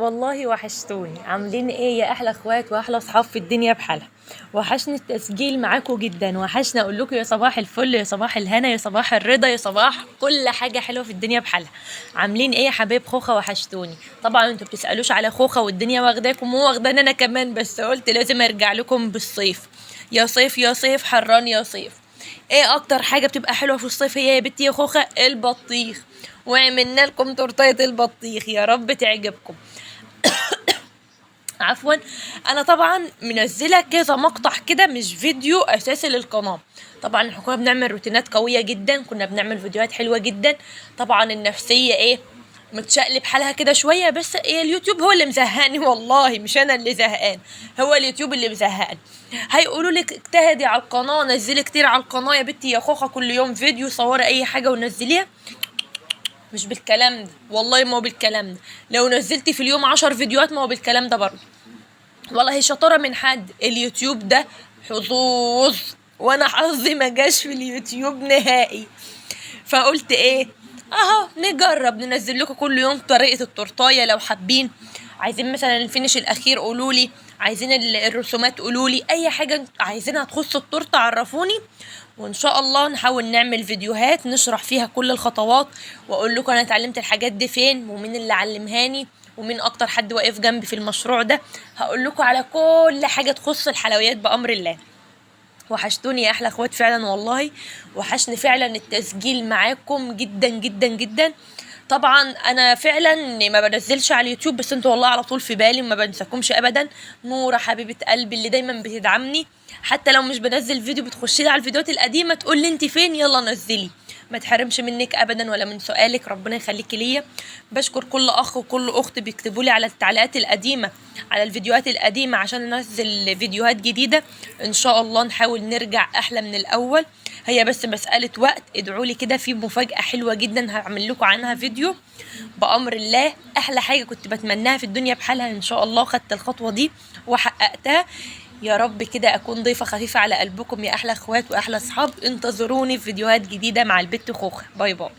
والله وحشتوني. عاملين ايه يا احلى اخوات واحلى اصحاب في الدنيا بحالها؟ وحشني التسجيل معاكم جدا، وحشني اقول لكم يا صباح الفل، يا صباح الهنا، يا صباح الرضا، يا صباح كل حاجه حلوه في الدنيا بحالها. عاملين ايه يا حبايب خوخه؟ وحشتوني. طبعا انتوا بتسالوش على خوخه والدنيا واخداكم وواخداني انا كمان، بس قلت لازم ارجع لكم بالصيف. يا صيف يا صيف حران يا صيف. ايه اكتر حاجه بتبقى حلوه في الصيف؟ هي يا بنتي يا خوخه البطيخ. وعملنا لكم تورتيه البطيخ، يا رب تعجبكم. عفوا. انا طبعا منزله كذا مقطع كده، مش فيديو اساسي للقناه. طبعا احنا كنا بنعمل روتينات قويه جدا، كنا بنعمل فيديوهات حلوه جدا. طبعا النفسيه ايه، متشقلب حالها كده شويه، بس إيه، اليوتيوب هو اللي مزهقني والله، مش انا اللي زهقان. هو اليوتيوب اللي مزهقني. هيقولوا لك اجتهدي على القناه، نزلي كتير على القناه يا بنتي يا خوخه، كل يوم فيديو، صوري اي حاجه ونزليها. مش بالكلام ده والله، ما هو بالكلام ده. لو نزلتي في اليوم 10 فيديوهات ما هو بالكلام ده برضه. والله شطارة من حد، اليوتيوب ده حظوظ، وانا حظي ما جاش في اليوتيوب نهائي. فقلت ايه، اهو نجرب ننزل لكم كل يوم طريقة التورتاية. لو حابين عايزين مثلا الفينش الاخير قولولي، عايزين الرسومات قولولي، اي حاجة عايزينها تخص التورته عرفوني، وان شاء الله نحاول نعمل فيديوهات نشرح فيها كل الخطوات، واقول لكم انا اتعلمت الحاجات دي فين، ومين اللي علمهاني، ومين اكتر حد واقف جنبي في المشروع ده. هقول لكم على كل حاجة تخص الحلويات بامر الله. وحشتوني يا احلى اخوات فعلا والله. وحشني فعلا التسجيل معاكم جدا جدا جدا. طبعا انا فعلا ما بنزلش على اليوتيوب، بس انتوا والله على طول في بالي، ما بنساكمش ابدا. نورة حبيبة قلبي اللي دايما بتدعمني، حتى لو مش بنزل فيديو بتخشي لي على الفيديوهات القديمة تقول لي انت فين، يلا نزلي. ما تحرمش منك ابدا ولا من سؤالك، ربنا يخليكي ليا. بشكر كل اخ وكل اخت بيكتبوا لي على التعليقات القديمه، على الفيديوهات القديمه، عشان انزل فيديوهات جديده. ان شاء الله نحاول نرجع احلى من الاول. هي بس مساله وقت، ادعوا لي كده، في مفاجاه حلوه جدا هعمل لكم عنها فيديو بامر الله. احلى حاجه كنت بتمناها في الدنيا بحالها ان شاء الله خدت الخطوه دي وحققتها. يا رب كده اكون ضيفه خفيفه على قلبكم يا احلى اخوات واحلى اصحاب. انتظروني في فيديوهات جديده مع البت خوخه. باي باي.